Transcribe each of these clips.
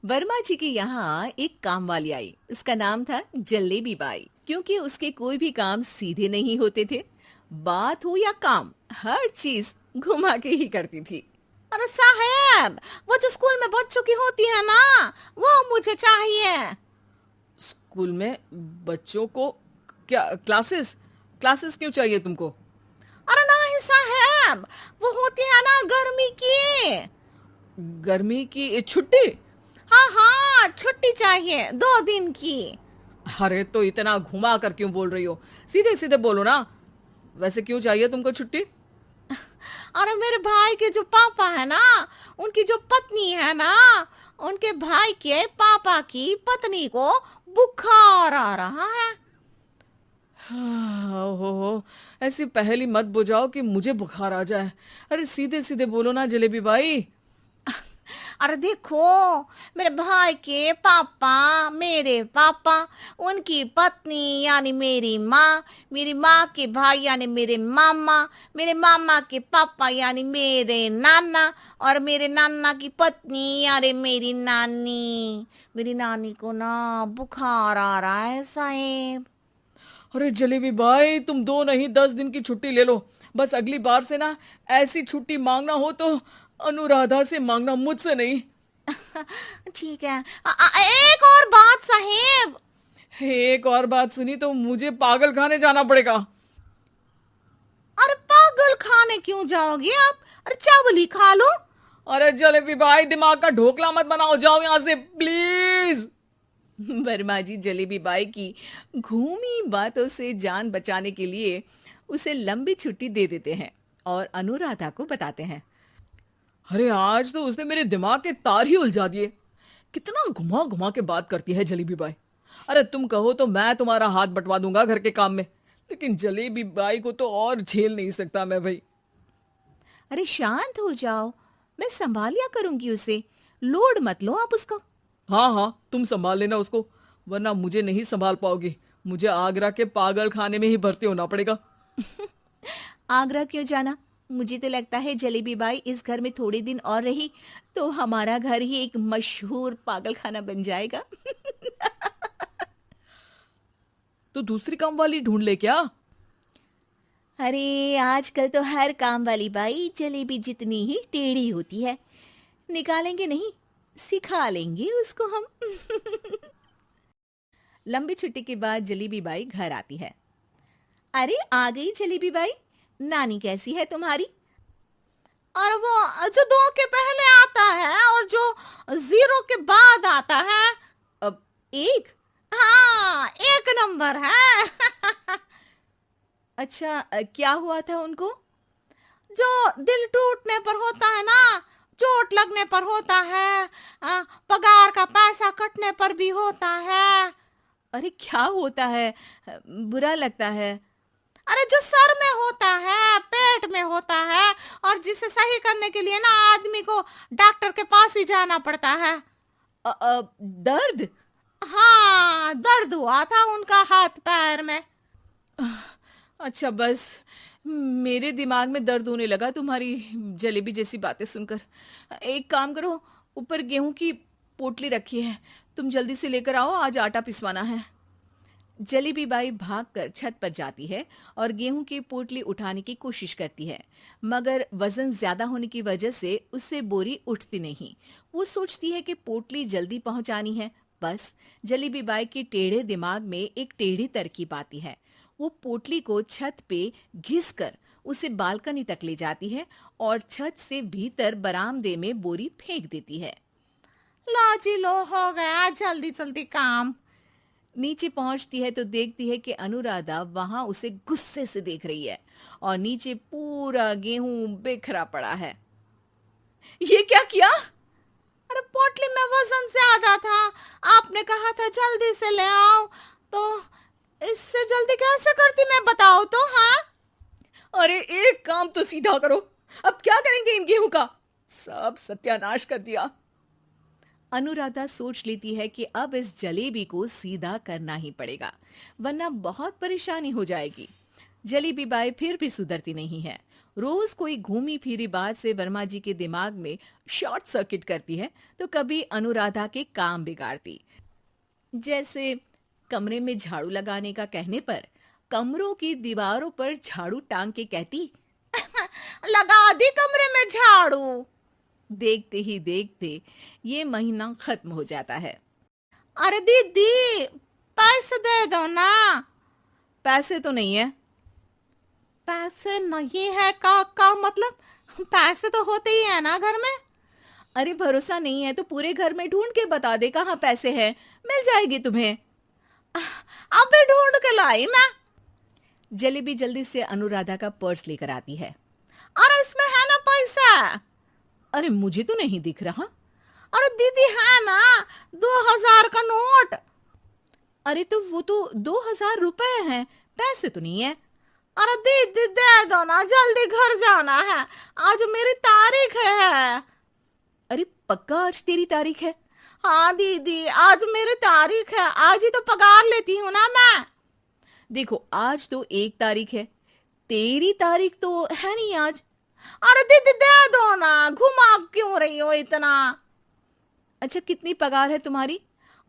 वर्मा जी के यहाँ एक काम वाली आई। उसका नाम था जलेबी बाई। क्योंकि उसके कोई भी काम सीधे नहीं होते थे, बात हो या काम, हर चीज घुमा के ही करती थी। अरे साहब, वो जो स्कूल में बच्चों की होती है ना, वो मुझे चाहिए। स्कूल में बच्चों को क्या क्लासेस क्लासेस क्यों चाहिए तुमको? अरे नहीं साहब, वो होती है ना गर्मी की। गर्मी की छुट्टी? हाँ हाँ, छुट्टी चाहिए 2 दिन की। अरे तो इतना घुमा कर क्यों बोल रही हो? सीधे सीधे बोलो ना। वैसे क्यों चाहिए तुमको छुट्टी? अरे मेरे भाई के जो पापा है ना, उनकी जो पत्नी है ना, उनके भाई के पापा की पत्नी को बुखार आ रहा है। हो ऐसी पहेली मत बुझाओ कि मुझे बुखार आ जाए। अरे सीधे सीधे बोलो ना जलेबी भाई। अरे देखो, मेरे भाई के पापा, मेरे पापा, उनकी पत्नी यानी मेरी माँ के भाई यानी मेरे मामा के पापा यानी मेरे नाना, और मेरे नाना की पत्नी यानी मेरी नानी को ना बुखार आ रहा है साहेब। अरे जलेबी भाई, तुम 2 नहीं 10 दिन की छुट्टी ले लो। बस अगली बार से ना ऐसी छुट्टी मांगना हो तो अनुराधा से मांगना, मुझसे नहीं। ठीक है। एक और बात साहेब। एक और बात सुनी तो मुझे पागल खाने जाना पड़ेगा। अरे पागल खाने क्यों जाओगे आप? अरे चावल ही खा लो। अरे जलेबी भाई, दिमाग का ढोकला मत बनाओ, जाओ यहां से प्लीज। वर्मा जी जलेबी बाई की घूमी बातों से जान बचाने के लिए उसे लंबी छुट्टी दे देते हैं और अनुराधा को बताते हैं। अरे आज तो उसने मेरे दिमाग के तार ही उलझा दिए। कितना घुमा घुमा के बात करती है जलेबी बाई। अरे तुम कहो तो मैं तुम्हारा हाथ बंटवा दूंगा घर के काम में, लेकिन जलेबी बाई को तो और झेल नहीं सकता मैं भाई। अरे शांत हो जाओ, मैं संभाल लिया करूंगी उसे, लोड मत लो आप उसका। हाँ हाँ, तुम संभाल लेना उसको, वरना मुझे नहीं संभाल पाओगी। मुझे आगरा के पागल खाने में ही भर्ती होना पड़ेगा। आगरा क्यों जाना? मुझे तो लगता है जलेबी बाई इस घर में थोड़े दिन और रही तो हमारा घर ही एक मशहूर पागल खाना बन जाएगा। तो दूसरी काम वाली ढूंढ ले क्या? अरे आजकल तो हर काम वाली बाई जलेबी जितनी ही टेढ़ी होती है। निकालेंगे नहीं, सिखा लेंगे उसको हम। लंबी छुट्टी के बाद जलेबी बाई घर आती है। अरे आ गई जलेबी बाई, नानी कैसी है तुम्हारी? और वो जो 2 के पहले आता है और जो 0 के बाद आता है। अब एक। हाँ, 1 नंबर है। अच्छा, क्या हुआ था उनको? जो दिल टूटने पर होता है ना, चोट लगने पर होता है, पगार का पैसा कटने पर भी होता है। अरे क्या होता है? बुरा लगता है। अरे जो सर में होता है, पेट में होता है, और जिसे सही करने के लिए ना आदमी को डॉक्टर के पास ही जाना पड़ता है। दर्द? हाँ, दर्द हुआ था उनका हाथ पैर में। अच्छा बस, मेरे दिमाग में दर्द होने लगा तुम्हारी जलेबी जैसी बातें सुनकर। एक काम करो, ऊपर गेहूं की पोटली रखी है, तुम जल्दी से लेकर आओ, आज आटा पिसवाना है। जलेबी बाई भागकर छत पर जाती है और गेहूं की पोटली उठाने की कोशिश करती है, मगर वजन ज्यादा होने की वजह से उससे बोरी उठती नहीं। वो सोचती है कि पोटली जल्दी पहुंचानी है। बस जलेबी बाई के टेढ़े दिमाग में एक टेढ़ी तरकीब आती है। वो पोटली को छत पे घिसकर उसे बालकनी तक ले जाती है और छत से भीतर बरामदे में बोरी फेंक देती है। लो जी लो, हो गया जल्दी जल्दी काम। नीचे पहुंचती है तो देखती है कि अनुराधा वहां उसे गुस्से से देख रही है और नीचे पूरा गेहूं बिखरा पड़ा है। ये क्या किया? अरे पोटली में वजन ज्यादा था, आपने कहा था जल्दी से ले आओ, तो इससे जल्दी कैसे करती मैं बताओ तो। हाँ, अरे एक काम तो सीधा करो, अब क्या करेंगे इन गेहूं का? सब सत्यानाश कर दिया। अनुराधा सोच लेती है कि अब इस जलेबी को सीधा करना ही पड़ेगा, वरना बहुत परेशानी हो जाएगी। जलेबी बाई फिर भी सुधरती नहीं है। रोज कोई घूमी फिरी बात से वर्मा जी के दिमाग में शॉर्ट सर्किट करती है, तो कभी अनुराधा के काम बिगाड़ती। जैसे कमरे में झाड़ू लगाने का कहने पर कमरों की दीवारों पर झाड़ू टांग के कहती, लगा दी कमरे में झाड़ू। देखते ही देखते ये महीना खत्म हो जाता है। अरे दीदी, पैसे दे दो ना। पैसे तो नहीं है। पैसे नहीं है का मतलब? पैसे तो होते ही है ना घर में। अरे भरोसा नहीं है तो पूरे घर में ढूंढ के बता दे कहाँ पैसे हैं, मिल जाएगी तुम्हें। अबे ढूंढ के लाई मैं। जलेबी जल्दी से अनुराधा का पर्स लेकर आती है। अरे इसमें है ना पैसा? अरे मुझे तो नहीं दिख रहा। अरे दीदी है ना, 2000 का नोट। अरे तो वो तो 2000 रुपए हैं, पैसे तो नहीं है। अरे दीदी दे दो ना, जल्दी घर जाना है, आज मेरी तारीख है। अरे पक्का आज तेरी तारीख है? हाँ दीदी, आज मेरी तारीख है, आज ही तो पगार लेती हूँ ना मैं। देखो आज तो 1 तारीख है, तेरी तारीख तो है नहीं आज। अरे दीदी दे दो ना, घुमा क्यों रही हो इतना? अच्छा कितनी पगार है तुम्हारी?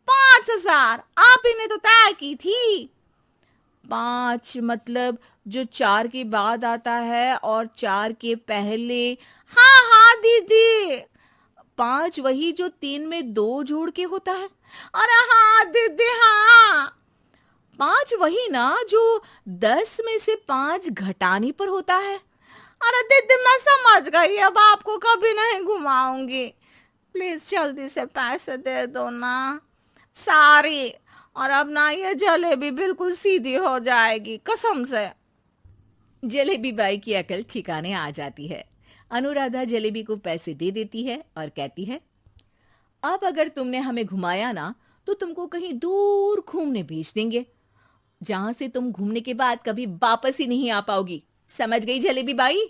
5000, आप ही ने तो तय की थी। 5 मतलब जो 4 के बाद आता है और 4 के पहले। हाँ हाँ दीदी। 5 वही जो 3 में 2 जोड़ के होता है। अरे हाँ दीदी हाँ। 5 वही ना जो 10 में से 5 घटाने पर होता है। अरे दीदी मैं समझ गई, अब आपको कभी नहीं घुमाऊंगी। प्लीज जल्दी से पैसे दे दो ना, सारी। और अब ना ये जलेबी बिल्कुल सीधी हो जाएगी कसम से। जलेबी बाई की अकल ठिकाने आ जाती है। अनुराधा जलेबी को पैसे दे देती है और कहती है, अब अगर तुमने हमें घुमाया ना तो तुमको कहीं दूर घूमने भेज देंगे, जहां से तुम घूमने के बाद कभी वापस ही नहीं आ पाओगी। समझ गई जलेबी बाई?